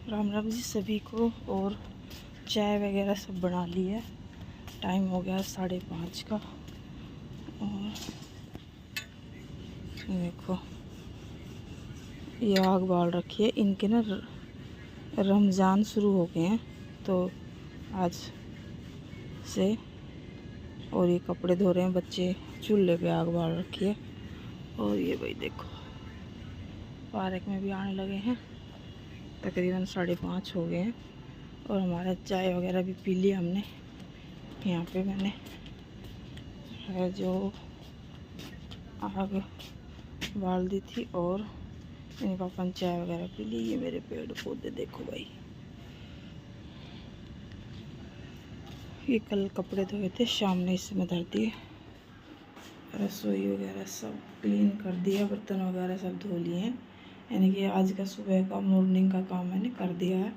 राम राम जी सभी को। और चाय वगैरह सब बना ली है। टाइम हो गया 5:30 का। और देखो ये आग बाल रखी है। इनके ना रमज़ान शुरू हो गए हैं तो आज से। और ये कपड़े धो रहे हैं बच्चे। चूल्हे पे आग बाल रखी है। और ये भाई देखो पार्क में भी आने लगे हैं। तकरीबन 5:30 हो गए हैं। और हमारा चाय वगैरह भी पी लिया हमने। यहाँ पे मैंने है जो आग बाल दी थी और इनका अपन चाय वगैरह पी ली। ये मेरे पेड़ पौधे देखो भाई। ये कल कपड़े धोए थे, शाम ने इसमें धर दिए। रसोई वगैरह सब क्लीन कर दिया, बर्तन वगैरह सब धो लिए हैं। यानी कि आज का सुबह का मॉर्निंग का काम मैंने कर दिया है।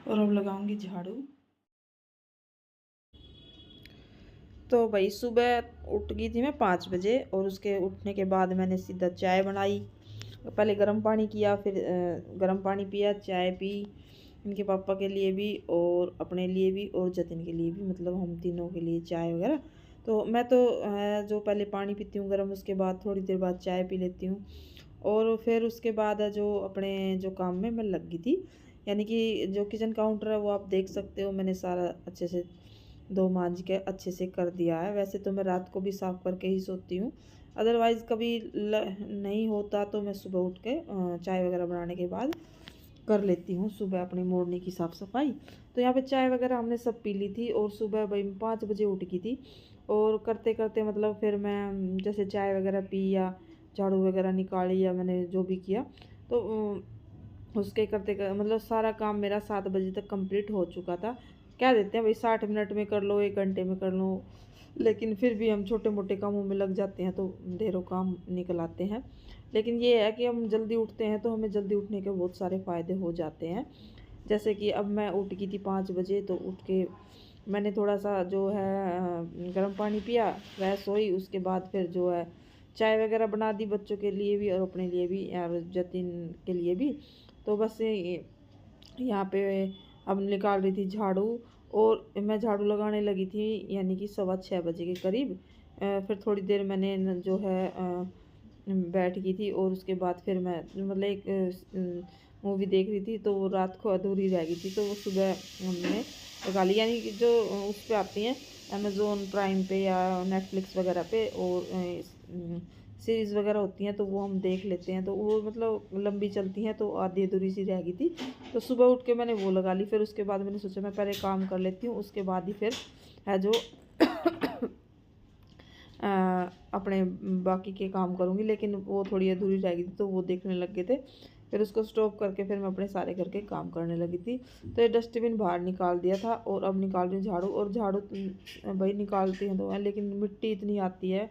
और अब लगाऊंगी झाड़ू। तो भाई सुबह उठ गई थी मैं 5 बजे। और उसके उठने के बाद मैंने सीधा चाय बनाई। पहले गर्म पानी किया, फिर गर्म पानी पिया, चाय पी। इनके पापा के लिए भी और अपने लिए भी और जतिन के लिए भी, मतलब हम तीनों के लिए चाय वगैरह। तो मैं तो जो पहले पानी पीती हूँ गर्म, उसके बाद थोड़ी देर बाद चाय पी लेती हूँ। और फिर उसके बाद जो अपने जो काम में मैं लग गई थी, यानी कि जो किचन काउंटर है वो आप देख सकते हो, मैंने सारा अच्छे से धो मांज के अच्छे से कर दिया है। वैसे तो मैं रात को भी साफ़ करके ही सोती हूँ। अदरवाइज़ कभी नहीं होता तो मैं सुबह उठ के चाय वगैरह बनाने के बाद कर लेती हूँ सुबह अपनी मॉर्निंग की साफ़ सफाई। तो यहाँ पे चाय वगैरह हमने सब पी ली थी। और सुबह भाई 5 बजे उठ गई थी। और करते करते मतलब फिर मैं जैसे चाय वगैरह पी या झाड़ू वगैरह निकाली या मैंने जो भी किया, तो उसके मतलब सारा काम मेरा 7 बजे तक कंप्लीट हो चुका था। कह देते हैं भाई 60 मिनट में कर लो, 1 घंटे में कर लो, लेकिन फिर भी हम छोटे मोटे कामों में लग जाते हैं तो ढेरों काम निकल आते हैं। लेकिन ये है कि हम जल्दी उठते हैं तो हमें जल्दी उठने के बहुत सारे फ़ायदे हो जाते हैं। जैसे कि अब मैं उठ गई थी 5 बजे, तो उठ के मैंने थोड़ा सा जो है गर्म पानी पिया, फ्रेश हुई। उसके बाद फिर जो है चाय वगैरह बना दी बच्चों के लिए भी और अपने लिए भी और जतिन के लिए भी। तो बस यहाँ पे अब निकाल रही थी झाड़ू। और मैं झाड़ू लगाने लगी थी यानी कि 6:15 बजे के करीब। फिर थोड़ी देर मैंने जो है बैठ गई थी। और उसके बाद फिर मैं मतलब एक मूवी देख रही थी, तो वो रात को अधूरी रह गई थी, तो वो सुबह हमने लगा ली। यानी कि जो उस पर आती हैं अमेज़ोन प्राइम पे या नेटफ्लिक्स वगैरह पे, और सीरीज़ वगैरह होती हैं तो वो हम देख लेते हैं। तो वो मतलब लंबी चलती हैं तो आधी अधूरी सी रह गई थी, तो सुबह उठ के मैंने वो लगा ली। फिर उसके बाद मैंने सोचा मैं पहले काम कर लेती हूँ, उसके बाद ही फिर है जो अपने बाकी के काम करूँगी। लेकिन वो थोड़ी अधूरी रह गई थी तो वो देखने लग गए थे। फिर उसको स्टॉप करके फिर मैं अपने सारे घर के काम करने लगी थी। तो ये डस्टबिन बाहर निकाल दिया था और अब निकाल रही हूँ झाड़ू। और झाड़ू भाई निकालती हैं तो है, लेकिन मिट्टी इतनी आती है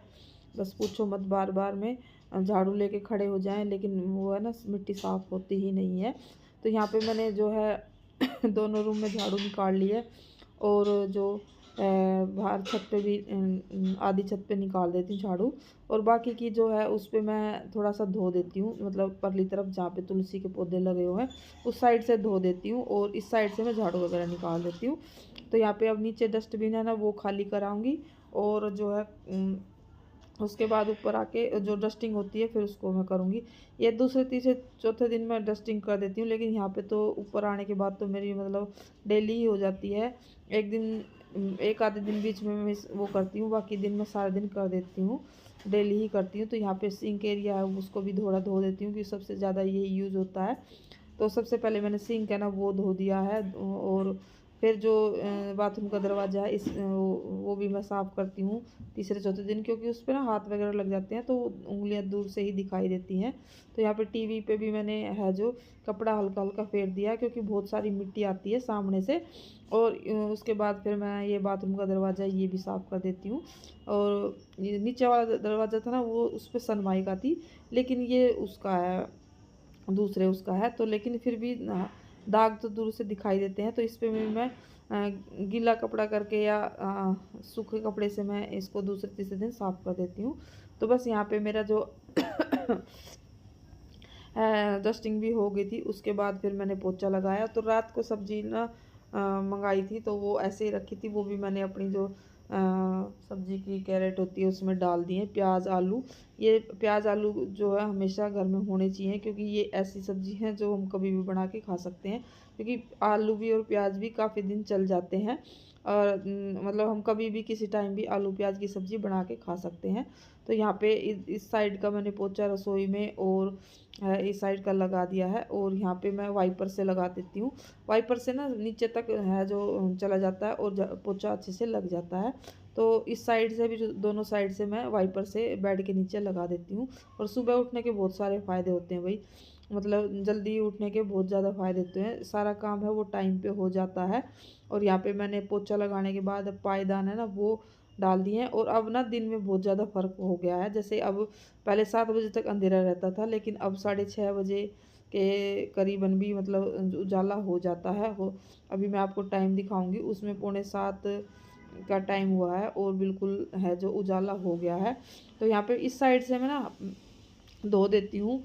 बस पूछो मत। बार बार में झाड़ू लेके खड़े हो जाएं, लेकिन वो है ना मिट्टी साफ़ होती ही नहीं है। तो यहाँ पे मैंने जो है दोनों रूम में झाड़ू निकाल ली है। और जो बाहर छत पे भी आधी छत पे निकाल देती हूँ झाड़ू। और बाकी की जो है उस पे मैं थोड़ा सा धो देती हूँ, मतलब परली तरफ जहाँ पे तुलसी के पौधे लगे हुए हैं उस साइड से धो देती हूँ और इस साइड से मैं झाड़ू वगैरह निकाल देती हूँ। तो यहाँ पे अब नीचे डस्टबिन है ना वो खाली कराऊँगी। और जो है उसके बाद ऊपर आके जो डस्टिंग होती है फिर उसको मैं करूँगी। ये दूसरे तीसरे चौथे दिन मैं डस्टिंग कर देती हूँ, लेकिन यहाँ पे तो ऊपर आने के बाद तो मेरी मतलब डेली ही हो जाती है। एक दिन एक आधे दिन बीच में मैं वो करती हूँ, बाकी दिन मैं सारा दिन कर देती हूँ, डेली ही करती हूँ। तो यहाँ पे सिंक एरिया है उसको भी थोड़ा धो देती हूँ क्योंकि सबसे ज़्यादा यही यूज़ होता है। तो सबसे पहले मैंने सिंक है ना वो धो दिया है। और फिर जो बाथरूम का दरवाज़ा है वो भी मैं साफ़ करती हूँ तीसरे चौथे दिन, क्योंकि उस पर ना हाथ वगैरह लग जाते हैं तो उंगलियां दूर से ही दिखाई देती हैं। तो यहाँ पे टीवी पे भी मैंने है जो कपड़ा हल्का हल्का फेर दिया है क्योंकि बहुत सारी मिट्टी आती है सामने से। और उसके बाद फिर मैं ये बाथरूम का दरवाज़ा ये भी साफ़ कर देती हूँ। और ये नीचे वाला दरवाज़ा था ना वो उस पर सनमाइका थी, लेकिन ये उसका है दूसरे उसका है, तो लेकिन फिर भी दाग तो दूर से दिखाई देते हैं। तो इस पे भी मैं गीला कपड़ा करके या सूखे कपड़े से मैं इसको दूसरे तीसरे दिन साफ़ कर देती हूँ। तो बस यहाँ पे मेरा जो डस्टिंग भी हो गई थी। उसके बाद फिर मैंने पोछा लगाया। तो रात को सब्जी ना मंगाई थी, तो वो ऐसे ही रखी थी। वो भी मैंने अपनी जो सब्जी की कैरेट होती है उसमें डाल दिए प्याज आलू। ये प्याज आलू जो है हमेशा घर में होने चाहिए, क्योंकि ये ऐसी सब्जी है जो हम कभी भी बना के खा सकते हैं, क्योंकि आलू भी और प्याज भी काफ़ी दिन चल जाते हैं। और मतलब हम कभी भी किसी टाइम भी आलू प्याज की सब्ज़ी बना के खा सकते हैं। तो यहाँ पे इस साइड का मैंने पोछा रसोई में और इस साइड का लगा दिया है। और यहाँ पे मैं वाइपर से लगा देती हूँ। वाइपर से ना नीचे तक है जो चला जाता है और पोछा अच्छे से लग जाता है। तो इस साइड से भी दोनों साइड से मैं वाइपर से बेड के नीचे लगा देती हूँ। और सुबह उठने के बहुत सारे फ़ायदे होते हैं भाई, मतलब जल्दी उठने के बहुत ज़्यादा फ़ायदे होते हैं। सारा काम है वो टाइम पे हो जाता है। और यहाँ पे मैंने पोछा लगाने के बाद पायदान है ना वो डाल दिए हैं। और अब ना दिन में बहुत ज़्यादा फ़र्क हो गया है। जैसे अब पहले 7 बजे तक अंधेरा रहता था, लेकिन अब 6:30 बजे के करीबन भी मतलब उजाला हो जाता है। हो अभी मैं आपको टाइम दिखाऊंगी, उसमें 6:45 का टाइम हुआ है और बिल्कुल है जो उजाला हो गया है। तो यहाँ पे इस साइड से मैं ना धो देती हूँ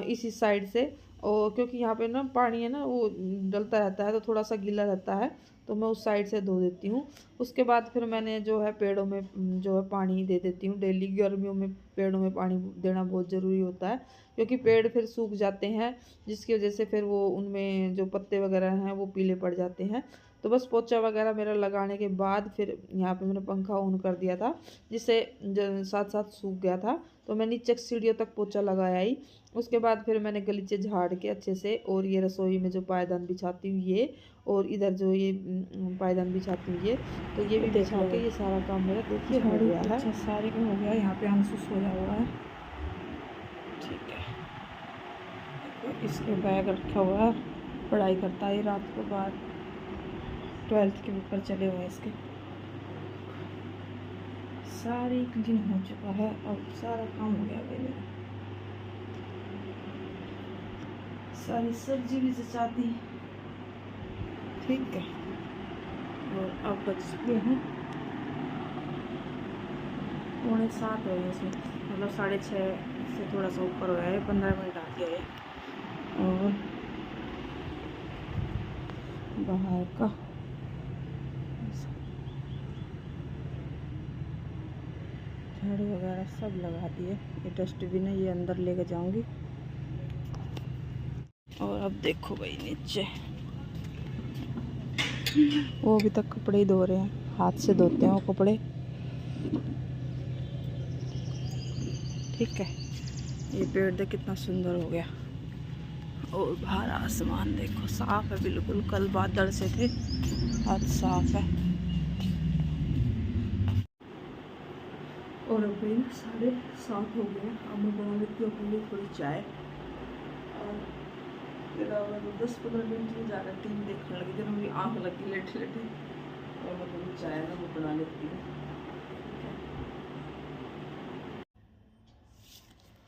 इस साइड से। और क्योंकि यहाँ पे ना पानी है ना वो डलता रहता है, तो थोड़ा सा गीला रहता है, तो मैं उस साइड से धो देती हूँ। उसके बाद फिर मैंने जो है पेड़ों में जो है पानी दे देती हूँ डेली। गर्मियों में पेड़ों में पानी देना बहुत ज़रूरी होता है, क्योंकि पेड़ फिर सूख जाते हैं, जिसकी वजह से फिर वो उनमें जो पत्ते वगैरह हैं वो पीले पड़ जाते हैं। तो बस पोछा वगैरह मेरा लगाने के बाद फिर यहाँ पे मैंने पंखा ऑन कर दिया था, जिससे साथ साथ सूख गया था। तो मैं नीचे सीढ़ियों तक पोछा लगाया ही। उसके बाद फिर मैंने गलीचे झाड़ के अच्छे से, और ये रसोई में जो पायदान बिछाती हूँ ये, और इधर जो ये पायदान बिछाती हूँ ये, तो ये भी बिछा के ये सारा काम मेरा देखिए हो गया है। अच्छा सारे का हो गया। यहाँ पे अंशु सोया हुआ है, ठीक है। इसके बैग रखा हुआ है, पढ़ाई करता है रात को बाद 12th के पेपर चले हुए हैं इसके। सारी क्लीन हो चुका है, अब सारा काम हो गया मेरे। सारी सब्जी भी जचाती, ठीक है। और अब बच चुके हैं 6:45 हो गए इसमें, मतलब 6:30 से थोड़ा सा ऊपर हो गया है, 15 मिनट आती है। और बाहर का झाड़ू वगैरह सब लगा दिए। ये डस्टबिन है, ये अंदर लेके जाऊंगी। और अब देखो भाई नीचे वो अभी तक कपड़े ही धो रहे हैं, हाथ से धोते हैं वो कपड़े, ठीक है। ये पेड़ देख कितना सुंदर हो गया। और बाहर आसमान देखो साफ है बिल्कुल, कल बादल से थे, आज साफ है। और अभी 7:30 हो गए। अब मैं बना लेती हूँ अपने लिए थोड़ी चाय। और 10-15 मिनट में ज़्यादा टीवी देखने लगी, जब मेरी आँख लगी लेटे लेटे, और मैं थोड़ी चाय ना वो बना लेती हूँ।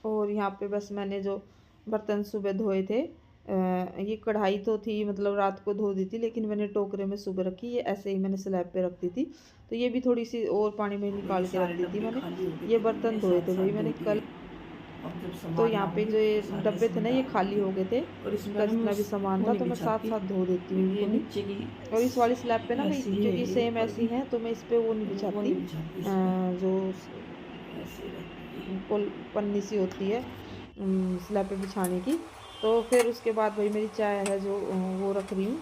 और यहाँ पे बस मैंने जो बर्तन सुबह धोए थे, ये कढ़ाई तो थी मतलब रात को धो दी थी, लेकिन मैंने टोकरे में सुबह रखी। ये ऐसे ही मैंने स्लैब पे रख दी थी, तो ये भी थोड़ी सी और पानी में निकाल के रख दी थी मैंने। ये बर्तन धोए थे भाई मैंने कल। तो यहाँ पे जो ये डब्बे थे ना ये खाली हो गए थे, और इनका जितना भी सामान था, तो मैं साथ साथ धो देती हूँ इनको भी। और इस वाली स्लैब पे ना मैं, क्योंकि सेम ऐसी हैं, तो मैं इस पे वो नहीं बिछाती जो पन्नी सी होती है स्लैब पे बिछाने की। तो फिर उसके बाद भाई मेरी चाय है जो वो रख रही हूँ,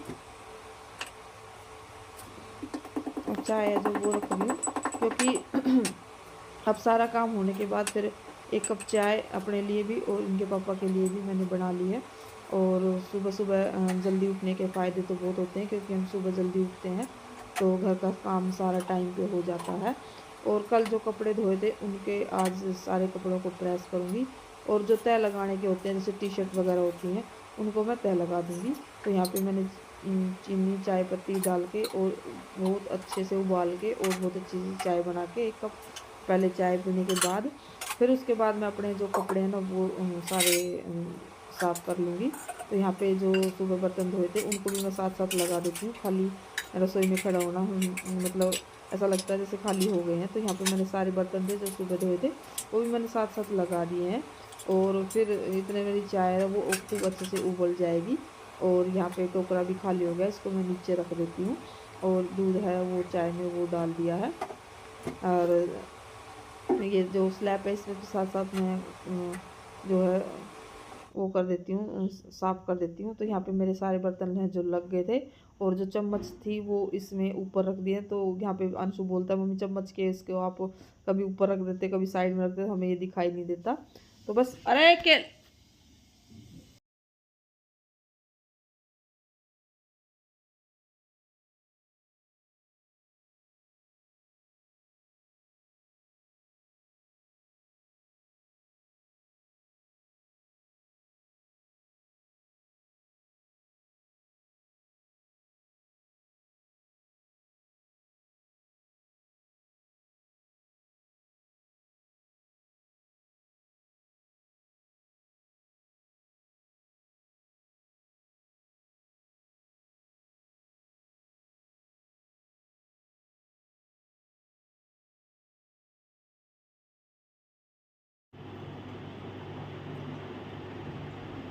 चाय है जो वो रख रही हूँ, क्योंकि अब सारा काम होने के बाद फिर 1 कप चाय अपने लिए भी और इनके पापा के लिए भी मैंने बना ली है। और सुबह सुबह जल्दी उठने के फ़ायदे तो बहुत होते हैं, क्योंकि हम सुबह जल्दी उठते हैं तो घर का काम सारा टाइम पे हो जाता है। और कल जो कपड़े धोए थे उनके आज सारे कपड़ों को प्रेस करूँगी। और जो तह लगाने के होते हैं, जैसे टी शर्ट वगैरह होती हैं, उनको मैं तह लगा दूँगी। तो यहाँ पे मैंने चीनी चाय पत्ती डाल के और बहुत अच्छे से उबाल के और बहुत अच्छी सी चाय बना के 1 कप पहले चाय पीने के बाद, फिर उसके बाद मैं अपने जो कपड़े हैं ना वो सारे साफ़ कर लूँगी। तो यहाँ पे जो सुबह बर्तन धोए थे उनको भी मैं साथ साथ लगा देती हूँ। खाली रसोई में खड़ा होना मतलब ऐसा लगता है जैसे खाली हो गए हैं। तो यहाँ पे मैंने सारे बर्तन थे जो सुबह धोए थे वो भी मैंने साथ साथ लगा दिए हैं। और फिर इतने मेरी चाय है वो खूब अच्छे से उबल जाएगी। और यहाँ पे टोकरा भी खाली हो गया, इसको मैं नीचे रख देती हूँ। और दूध है वो चाय में वो डाल दिया है। और ये जो स्लैब है इसमें साथ साथ मैं जो है वो कर देती हूँ, साफ़ कर देती हूँ। तो यहाँ पे मेरे सारे बर्तन हैं जो लग गए थे, और जो चम्मच थी वो इसमें ऊपर रख दिए। तो यहाँ पे अंशु बोलता है, मम्मी चम्मच के इसको आप कभी ऊपर रख देते कभी साइड में रख देते, हमें ये दिखाई नहीं देता। तो बस अरे के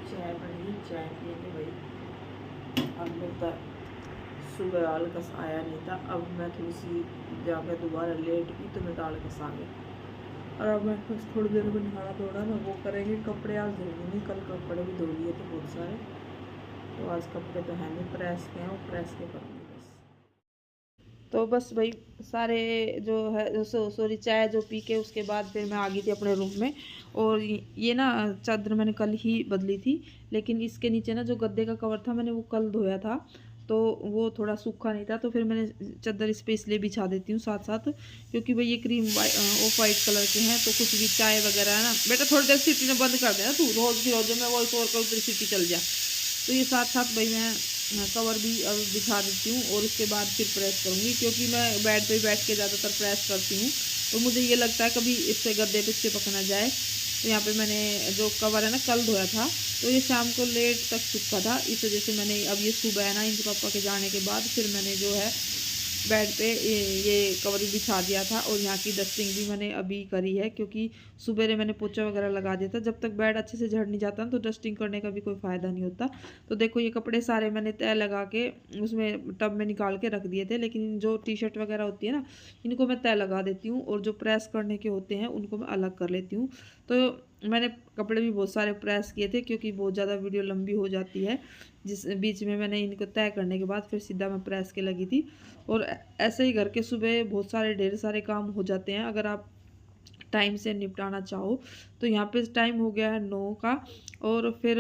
चाय बनी, चाय पियेंगे भाई। अब लगता सुबह आलकस आया नहीं था, अब मैं थोड़ी सी जाकर दोबारा लेट गई तो मैं आलकस आ गया। और अब मैं बस थोड़ी देर में नहाना धोना ना वो करेंगे। कपड़े आज धोने नहीं, कल कपड़े भी धो लिए थे बहुत सारे, तो आज कपड़े तो है नहीं, प्रेस के हैं वो प्रेस के करूँगी बस। तो बस भाई सारे जो है सॉरी चाय जो पी के उसके बाद फिर मैं आ गई थी अपने रूम में। और ये ना चादर मैंने कल ही बदली थी, लेकिन इसके नीचे ना जो गद्दे का कवर था मैंने वो कल धोया था, तो वो थोड़ा सूखा नहीं था, तो फिर मैंने चादर इस पर इसलिए बिछा देती हूँ साथ साथ, क्योंकि भाई ये क्रीम ऑफ वाइट कलर के हैं, तो कुछ भी चाय वगैरह है ना। बेटा थोड़ी देर सीटी में बंद कर देना तू, रोज की रोज मैं वॉइस ओवर कर सीटी चल जा। तो ये साथ साथ भाई मैं कवर भी अब बिछा देती हूँ, और उसके बाद फिर प्रेस करूँगी, क्योंकि मैं बेड पे बैठ के ज़्यादातर प्रेस करती हूँ, तो मुझे ये लगता है कभी इससे गद्दे पे चिपक ना जाए। तो यहाँ पे मैंने जो कवर है ना कल धोया था, तो ये शाम को लेट तक सूखा था, इस वजह से मैंने अब ये सुबह है ना इनके पापा के जाने के बाद फिर मैंने जो है बेड पे ये कवर भी बिछा दिया था। और यहाँ की डस्टिंग भी मैंने अभी करी है, क्योंकि सुबह मैंने पोछा वगैरह लगा दिया था। जब तक बेड अच्छे से झड़ नहीं जाता ना तो डस्टिंग करने का भी कोई फ़ायदा नहीं होता। तो देखो ये कपड़े सारे मैंने तय लगा के उसमें टब में निकाल के रख दिए थे, लेकिन जो टी शर्ट वगैरह होती है ना इनको मैं तय लगा देती हूँ, और जो प्रेस करने के होते हैं उनको मैं अलग कर लेती हूँ। तो मैंने कपड़े भी बहुत सारे प्रेस किए थे, क्योंकि बहुत ज़्यादा वीडियो लंबी हो जाती है, जिस बीच में मैंने इनको तय करने के बाद फिर सीधा मैं प्रेस के लगी थी। और ऐसे ही घर के सुबह बहुत सारे ढेर सारे काम हो जाते हैं अगर आप टाइम से निपटाना चाहो। तो यहाँ पे टाइम हो गया है 9 का, और फिर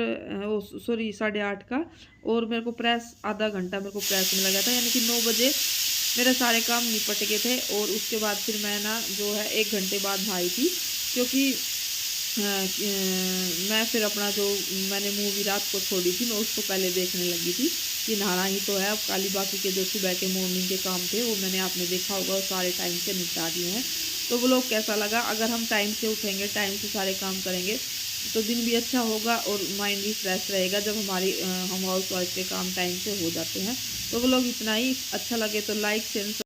सॉरी 8:30 का, और मेरे को प्रेस आधा घंटा मेरे को प्रेस में लगा था, यानी कि 9 बजे मेरे सारे काम निपट गए थे। और उसके बाद फिर मैं ना जो है 1 घंटे बाद नहाई थी, क्योंकि मैं फिर अपना जो मैंने मूवी रात को छोड़ी थी मैं उसको पहले देखने लगी थी कि नहाना ही तो है। अब काली बाकी के जो सुबह के मॉर्निंग के काम थे वो मैंने आपने देखा होगा और सारे टाइम से निपटा दिए हैं। तो वो लोग कैसा लगा, अगर हम टाइम से उठेंगे टाइम से सारे काम करेंगे तो दिन भी अच्छा होगा और माइंड भी फ्रेश रहेगा, जब हम हाउस वाइफ के काम टाइम से हो जाते हैं। तो वो लोग इतना ही अच्छा लगे तो लाइक शेयर